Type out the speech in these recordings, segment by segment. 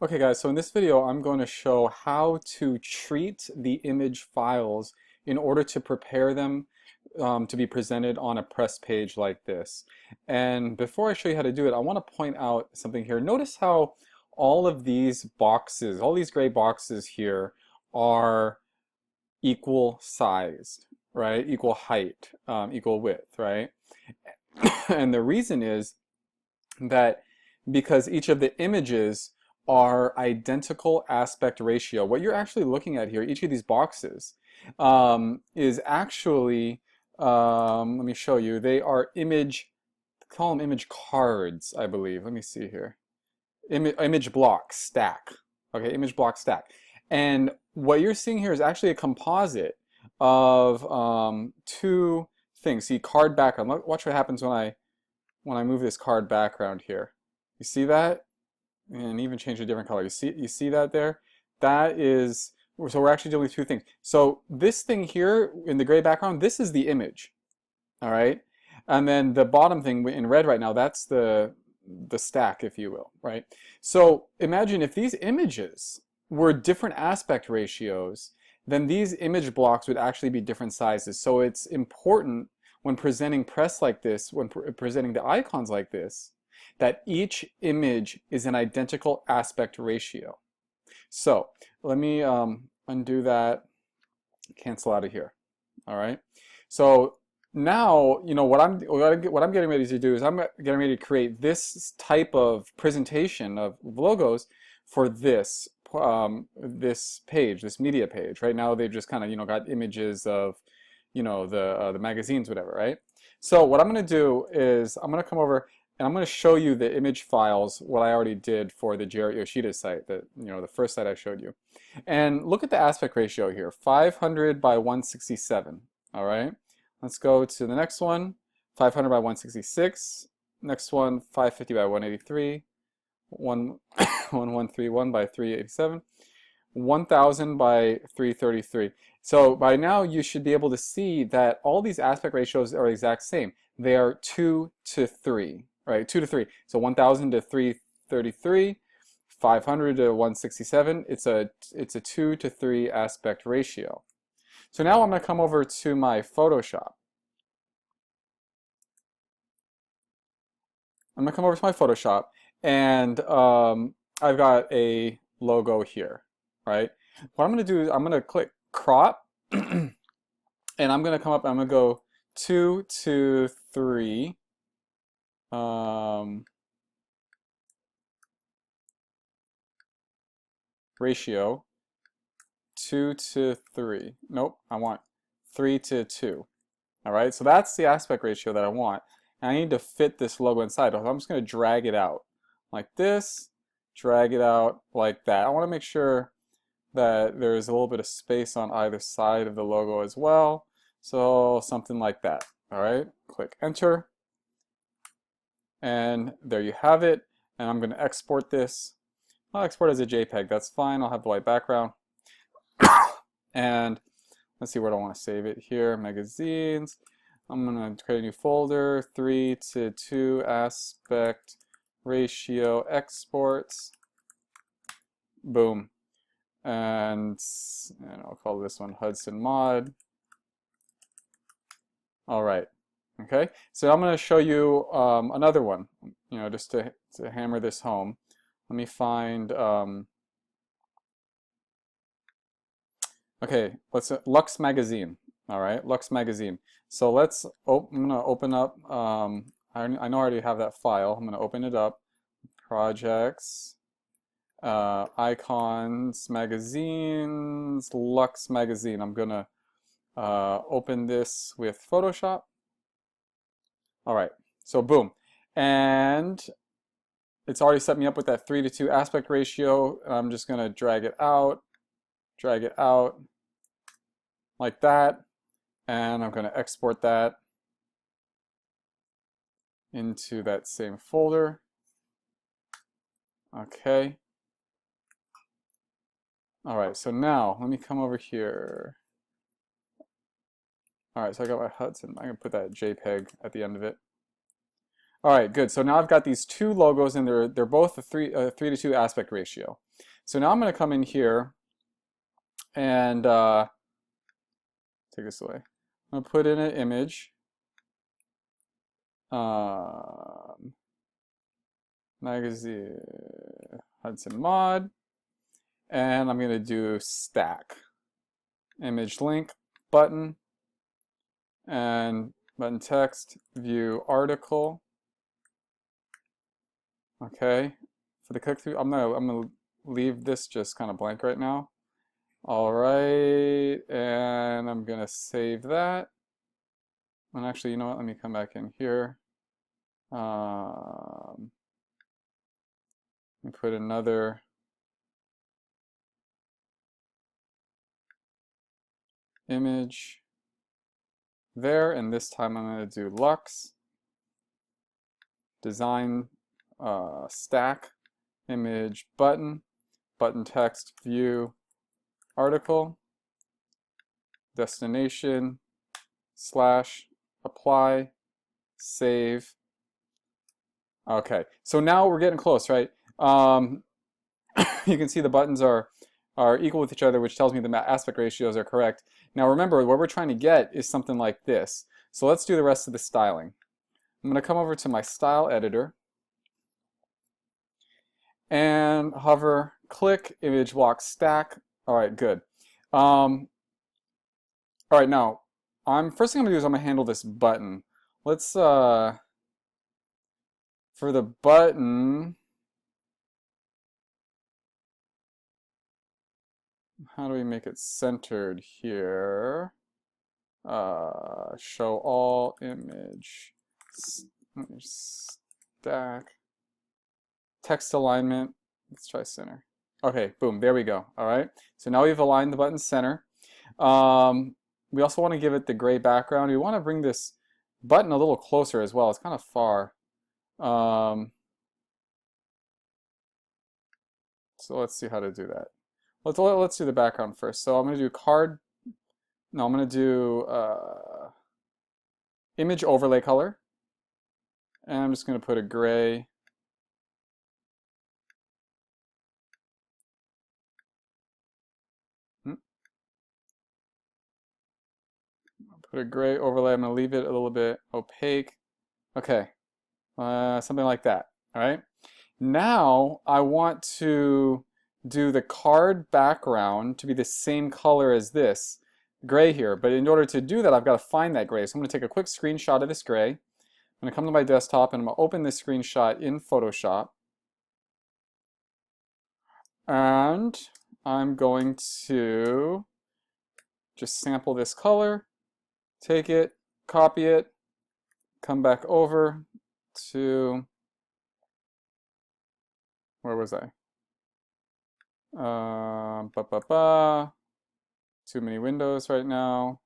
Okay guys, so in this video I'm going to show how to treat the image files in order to prepare them to be presented on a press page like this. And before I show you how to do it, I want to point out something here. Notice how all of these boxes, all these gray boxes here are equal sized, right? Equal height, equal width, right? And the reason is that because each of the images are identical aspect ratio. What you're actually looking at here, each of these boxes, is actually, let me show you, they are image, call them image cards, I believe. Let me see here. Image block stack. Okay, image block stack. And what you're seeing here is actually a composite of two things. See, card background. Watch what happens when I move this card background here. You see that? And even change a different color. You see that there? That is, so we're actually doing two things. So this thing here in the gray background, this is the image. All right? And then the bottom thing in red right now, that's the stack, if you will, right? So imagine if these images were different aspect ratios, then these image blocks would actually be different sizes. So it's important when presenting press like this, when presenting the icons like this, that each image is an identical aspect ratio. So let me undo that, cancel out of here. All right. So now, you know, what I'm getting ready to do is I'm getting ready to create this type of presentation of logos for this this page, this media page. Right now they've just kind of, you know, got images of, you know, the magazines, whatever, right? So what I'm going to do is I'm going to come over and I'm going to show you the image files, what I already did for the Jarrett Yoshida site, that, you know, the first site I showed you. And look at the aspect ratio here, 500 by 167, all right? Let's go to the next one, 500 by 166. Next one, 550 by 183, 1131 by 387, 1000 by 333. So by now you should be able to see that all these aspect ratios are the exact same. They are 2 to 3, right? 2 to 3. So 1000 to 333, 500 to 167. It's a 2 to 3 aspect ratio. So now I'm going to come over to my Photoshop. I'm going to come over to my Photoshop, and I've got a logo here, right? What I'm going to do is I'm going to click crop, and I'm going to come up, I'm going to go 2 to 3, ratio, 2 to 3. Nope, I want 3 to 2. All right, so that's the aspect ratio that I want. And I need to fit this logo inside. So I'm just going to drag it out like this, drag it out like that. I want to make sure that there is a little bit of space on either side of the logo as well. So something like that. All right, click enter. And there you have it. And I'm going to export this. I'll export as a JPEG. That's fine. I'll have the white background. And let's see where I want to save it here. Magazines. I'm going to create a new folder. 3 to 2 aspect ratio exports. Boom. And I'll call this one Hudson Mod. All right. Okay. So I'm going to show you another one, you know, just to hammer this home. Let me find, okay, let's, Lux Magazine. All right, Lux Magazine. So let's, I'm going to open up, I know I already have that file. I'm going to open it up. Projects, icons, magazines, Lux Magazine. I'm going to open this with Photoshop. All right, so boom. And it's already set me up with that 3 to 2 aspect ratio. I'm just going to drag it out like that. And I'm going to export that into that same folder. Okay. All right, so now let me come over here. All right, so I got my Hudson. I'm going to put that JPEG at the end of it. All right, good. So now I've got these two logos, and they're both a 3:2 aspect ratio. So now I'm going to come in here and take this away. I'm going to put in an image. Magazine Hudson Mod, and I'm going to do stack image link button and button text view article. Okay, for the click through, I'm gonna leave this just kind of blank right now. All right, and I'm gonna save that. And actually, you know what? Let me come back in here. Let me put another image there, and this time I'm going to do Lux design stack image button text view article destination / apply save. Okay, so now we're getting close, right? You can see the buttons are equal with each other, which tells me the aspect ratios are correct. Now remember, what we're trying to get is something like this. So let's do the rest of the styling. I'm going to come over to my style editor and hover, click, image block stack. All right, good. All right, now, first thing I'm going to do is I'm going to handle this button. Let's, for the button, how do we make it centered here? Show all image stack text alignment. Let's try center. Okay, boom, there we go. All right, so now we've aligned the button center. We also want to give it the gray background. We want to bring this button a little closer as well. It's kind of far. So let's see how to do that. Let's do the background first. So I'm going to do card. No, I'm going to do image overlay color, and I'm just going to put a gray. Put a gray overlay. I'm going to leave it a little bit opaque. Okay, something like that. All right. Now I want to do the card background to be the same color as this gray here. But in order to do that, I've got to find that gray. So I'm going to take a quick screenshot of this gray. I'm going to come to my desktop and I'm going to open this screenshot in Photoshop. And I'm going to just sample this color, take it, copy it, come back over to, where was I? Too many windows right now.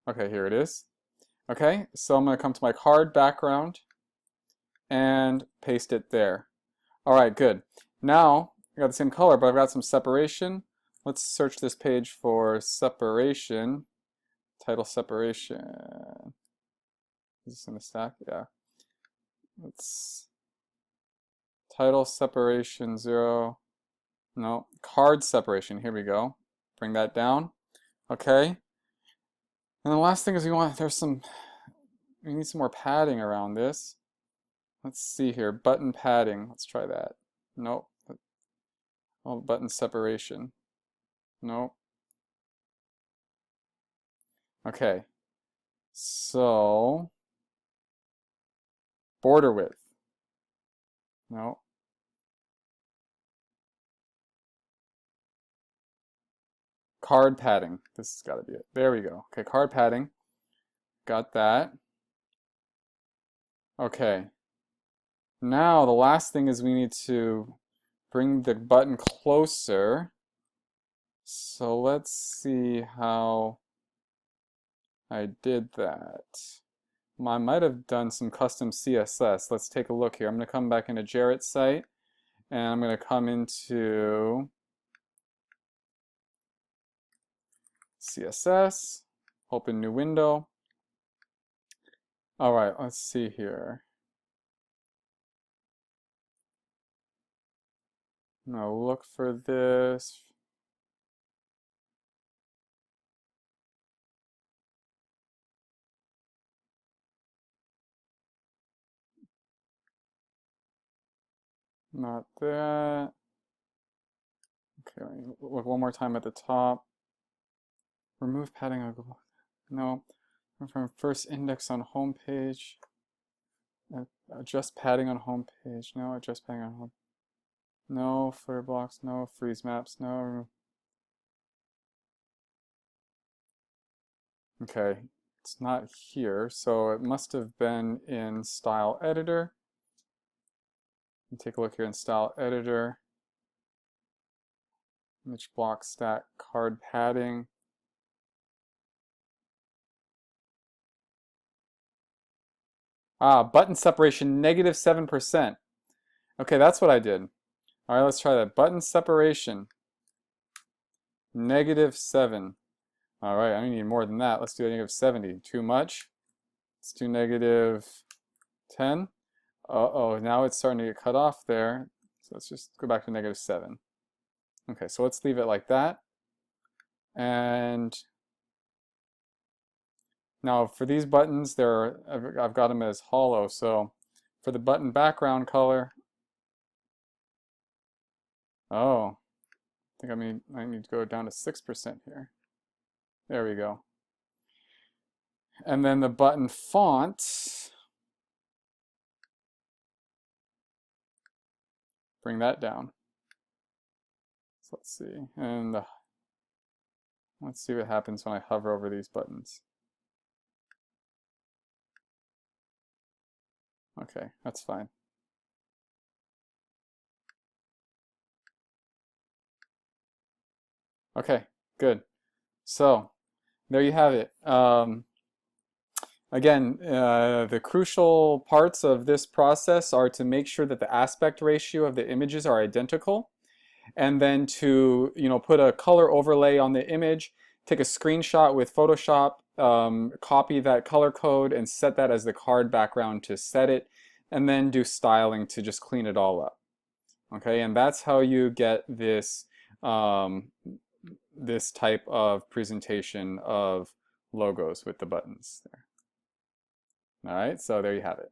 Okay, here it is. Okay, so I'm going to come to my card background and paste it there. All right, good. Now, I got the same color, but I've got some separation. Let's search this page for separation. Title separation. Is this in the stack? Yeah. Let's title separation 0. No, card separation. Here we go. Bring that down. Okay. And the last thing is we need some more padding around this. Let's see here. Button padding. Let's try that. Nope. Oh, button separation. Nope. Okay. So, border width. No. Card padding. This has got to be it. There we go. Okay, card padding. Got that. Okay. Now the last thing is we need to bring the button closer. So let's see how I did that. I might have done some custom CSS. Let's take a look here. I'm going to come back into Jarrett's site and I'm going to come into CSS, open new window, All right, let's see here. Now look for this. Not that. Okay, look one more time at the top. Remove padding. No. From first index on home page. Adjust padding on home page. No, adjust padding on home. No footer blocks. No freeze maps. No. Okay, it's not here, so it must have been in Style Editor. Take a look here in Style Editor. Image block stack card padding. Ah, button separation -7%. Okay, that's what I did. All right, let's try that. Button separation -7. All right, I need more than that. Let's do a -70. Too much. Let's do -10. Uh-oh, now it's starting to get cut off there. So let's just go back to -7. Okay, so let's leave it like that. And now for these buttons, I've got them as hollow. So for the button background color, oh, I think I need to go down to 6% here. There we go. And then the button font, bring that down. So let's see, and let's see what happens when I hover over these buttons. Okay, that's fine. Okay, good. So there you have it. Again, the crucial parts of this process are to make sure that the aspect ratio of the images are identical, and then to put a color overlay on the image, take a screenshot with Photoshop, copy that color code and set that as the card background to set it, and then do styling to just clean it all up. Okay, and that's how you get this this type of presentation of logos with the buttons there. All right, so there you have it.